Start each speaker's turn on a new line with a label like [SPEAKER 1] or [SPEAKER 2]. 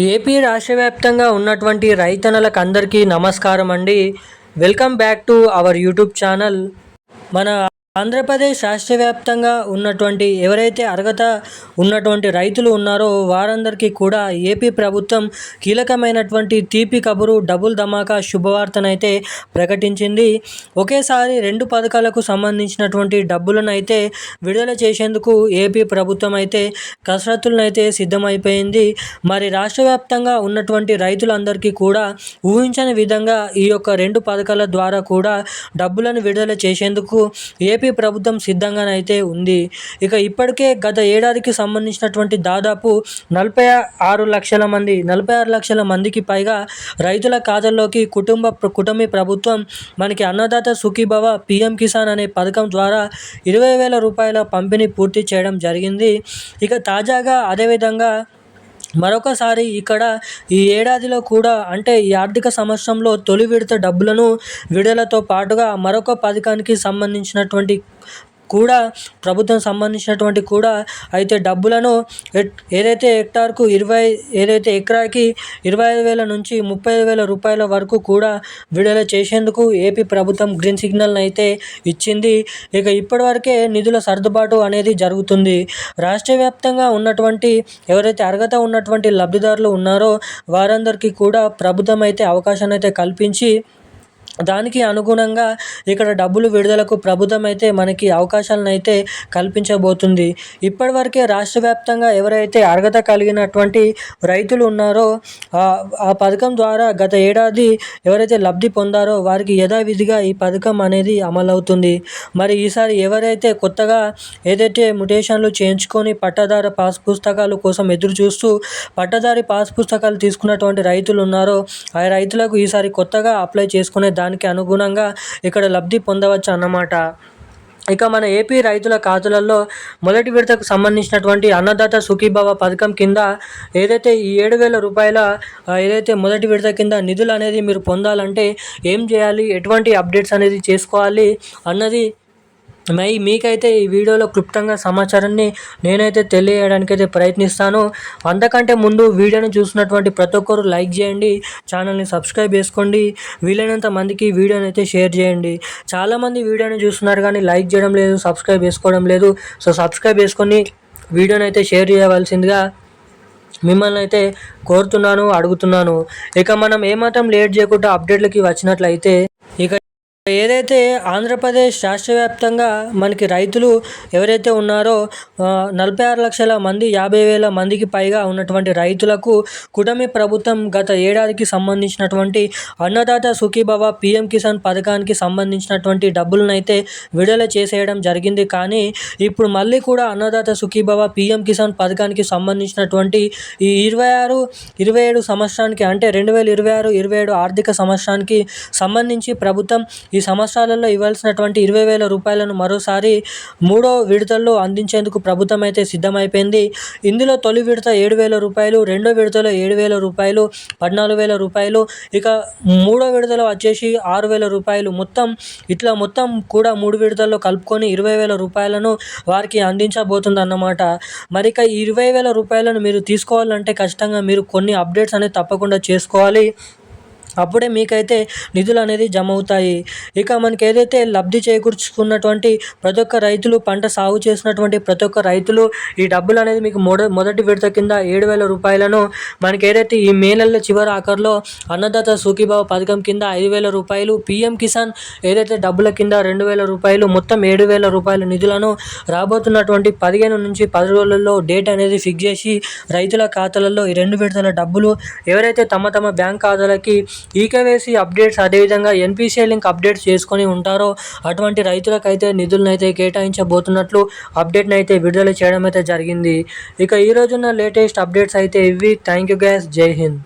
[SPEAKER 1] AP రాష్ట్ర వ్యాప్తంగా ఉన్నటువంటి రైతన్నలకు అందరికీ నమస్కారం అండి. Welcome back to our YouTube channel. మన ఆంధ్రప్రదేశ్ రాష్ట్ర వ్యాప్తంగా ఉన్నటువంటి ఎవరైతే అర్హత ఉన్నటువంటి రైతులు ఉన్నారో వారందరికీ కూడా ఏపీ ప్రభుత్వం కీలకమైనటువంటి తీపి కబురు డబుల్ ధమాకా శుభవార్తనైతే ప్రకటించింది. ఒకేసారి 2 పథకాలకు సంబంధించినటువంటి డబ్బులను అయితే విడుదల చేసేందుకు ఏపీ ప్రభుత్వం అయితే కసరత్తులను అయితే సిద్ధమైపోయింది. మరి రాష్ట్ర వ్యాప్తంగా ఉన్నటువంటి రైతులందరికీ కూడా ఊహించని విధంగా ఈ యొక్క 2 పథకాల ద్వారా కూడా డబ్బులను విడుదల చేసేందుకు ఏపీ ప్రభుత్వం సిద్ధంగానైతే ఉంది. ఇక ఇప్పటికే గత ఏడాదికి సంబంధించినటువంటి దాదాపు 46 లక్షల మందికి పైగా రైతుల ఖాతాల్లోకి కుటుంబ ప్రభుత్వం మనకి అన్నదాత సుఖీభవ పీఎం కిసాన్ అనే పథకం ద్వారా 20,000 రూపాయల పంపిణీ పూర్తి చేయడం జరిగింది. ఇక తాజాగా అదేవిధంగా మరొకసారి ఇక్కడ ఈ ఏడాదిలో కూడా అంటే ఈ ఆర్థిక సంవత్సరంలో తొలి విడత డబ్బులను విడుదలతో పాటుగా మరొక పథకానికి సంబంధించినటువంటి కూడా ప్రభుత్వం సంబంధించినటువంటి కూడా అయితే డబ్బులను ఏదైతే ఎకరాకి 25,000 నుంచి 30,000 రూపాయల వరకు కూడా విడుదల చేసేందుకు ఏపీ ప్రభుత్వం గ్రీన్ సిగ్నల్ అయితే ఇచ్చింది. ఇక ఇప్పటివరకే నిధుల సర్దుబాటు అనేది జరుగుతుంది. రాష్ట్ర వ్యాప్తంగా ఉన్నటువంటి ఎవరైతే అర్హత ఉన్నటువంటి లబ్ధిదారులు ఉన్నారో వారందరికీ కూడా ప్రభుత్వం అయితే అవకాశాన్ని అయితే కల్పించి దానికి అనుగుణంగా ఇక్కడ డబ్బులు విడుదలకు ప్రభుత్వం అయితే మనకి అవకాశాలను అయితే కల్పించబోతుంది. ఇప్పటివరకే రాష్ట్ర వ్యాప్తంగా ఎవరైతే అర్హత కలిగినటువంటి రైతులు ఉన్నారో ఆ పథకం ద్వారా గత ఏడాది ఎవరైతే లబ్ధి పొందారో వారికి యథావిధిగా ఈ పథకం అనేది అమలవుతుంది. మరి ఈసారి ఎవరైతే కొత్తగా ఏదైతే మ్యుటేషన్లు చేయించుకొని పట్టాదారు పాస్ పుస్తకాల కోసం ఎదురు చూస్తూ పట్టాదారి పాస్ పుస్తకాలు తీసుకున్నటువంటి రైతులు ఉన్నారో ఆ రైతులకు ఈసారి కొత్తగా అప్లై చేసుకునే దానికి అనుగుణంగా ఇక్కడ లబ్ధి పొందవచ్చు అన్నమాట. ఇక మన ఏపీ రైతుల ఖాతాలలో మొదటి విడతకు సంబంధించినటువంటి అన్నదాత సుఖీభవ పథకం కింద ఏదైతే ఈ 7,000 రూపాయల ఏదైతే మొదటి విడత కింద నిధులు అనేది మీరు పొందాలంటే ఏం చేయాలి, ఎటువంటి అప్డేట్స్ అనేది చేసుకోవాలి అన్నది మీకైతే ఈ వీడియోలో క్లుప్తంగా సమాచారాన్ని నేనైతే తెలియజేయడానికైతే ప్రయత్నిస్తాను. అంతకంటే ముందు వీడియోని చూసినటువంటి ప్రతి ఒక్కరు లైక్ చేయండి, ఛానల్ని సబ్స్క్రైబ్ చేసుకోండి, వీలైనంత మందికి వీడియోని అయితే షేర్ చేయండి. చాలామంది వీడియోని చూస్తున్నారు కానీ లైక్ చేయడం లేదు, సబ్స్క్రైబ్ చేసుకోవడం లేదు. సో సబ్స్క్రైబ్ చేసుకొని వీడియోని అయితే షేర్ చేయవలసిందిగా మిమ్మల్ని అయితే కోరుతున్నాను, అడుగుతున్నాను. ఇక మనం ఏమాత్రం లేట్ చేయకుండా అప్డేట్లకి వచ్చినట్లయితే ఇక ఏదైతే ఆంధ్రప్రదేశ్ రాష్ట్ర వ్యాప్తంగా మనకి రైతులు ఎవరైతే ఉన్నారో 46 లక్షల మంది 50,000 మందికి పైగా ఉన్నటువంటి రైతులకు కూటమి ప్రభుత్వం గత ఏడాదికి సంబంధించినటువంటి అన్నదాత సుఖీభవ పీఎం కిసాన్ పథకానికి సంబంధించినటువంటి డబ్బులను అయితే విడుదల చేసేయడం జరిగింది. కానీ ఇప్పుడు మళ్ళీ కూడా అన్నదాత సుఖీభవ పీఎం కిసాన్ పథకానికి సంబంధించినటువంటి ఈ 26-27 సంవత్సరానికి అంటే 2026-27 ఆర్థిక సంవత్సరానికి సంబంధించి ప్రభుత్వం ఈ సంవత్సరాలలో ఇవ్వాల్సినటువంటి 20,000 రూపాయలను మరోసారి 3వ విడతల్లో అందించేందుకు ప్రభుత్వం అయితే సిద్ధమైపోయింది. ఇందులో తొలి విడత 7,000 రూపాయలు, రెండో విడతలో 7,000 రూపాయలు, 14,000 రూపాయలు, ఇక 3వ విడతలో వచ్చేసి 6,000 రూపాయలు, మొత్తం కూడా 3 విడతల్లో కలుపుకొని 20,000 రూపాయలను వారికి అందించబోతుందన్నమాట. మరి ఇక 20,000 రూపాయలను మీరు తీసుకోవాలంటే ఖచ్చితంగా మీరు కొన్ని అప్డేట్స్ అనేది తప్పకుండా చేసుకోవాలి. అప్పుడే మీకైతే నిధులు అనేది జమ అవుతాయి. ఇక మనకి ఏదైతే లబ్ధి చేకూర్చుకున్నటువంటి ప్రతి ఒక్క రైతులు, పంట సాగు చేసినటువంటి ప్రతి ఒక్క రైతులు ఈ డబ్బులు అనేది మీకు మొదటి విడత కింద 7,000 రూపాయలను మనకి ఏదైతే ఈ మే నెల చివరి ఆఖరిలో అన్నదాత సుఖీభవ పథకం కింద 5,000 రూపాయలు, పీఎం కిసాన్ ఏదైతే డబ్బుల కింద 2,000 రూపాయలు, మొత్తం 7,000 రూపాయల నిధులను రాబోతున్నటువంటి 15 నుంచి 10 రోజులలో డేట్ అనేది ఫిక్స్ చేసి రైతుల ఖాతాలలో ఈ 2 విడతల డబ్బులు ఎవరైతే తమ బ్యాంక్ ఖాతాలకి ఈకేవైసీ అప్డేట్స్ అదేవిధంగా ఎన్పిసిఐ లింక్ అప్డేట్స్ చేసుకొని ఉంటారో అటువంటి రైతులకైతే నిధులను అయితే కేటాయించబోతున్నట్లు అప్డేట్ని అయితే విడుదల చేయడం అయితే జరిగింది. ఇక ఈ రోజున్న లేటెస్ట్ అప్డేట్స్ అయితే ఇవి. థ్యాంక్ యూ గైస్, జై హింద్.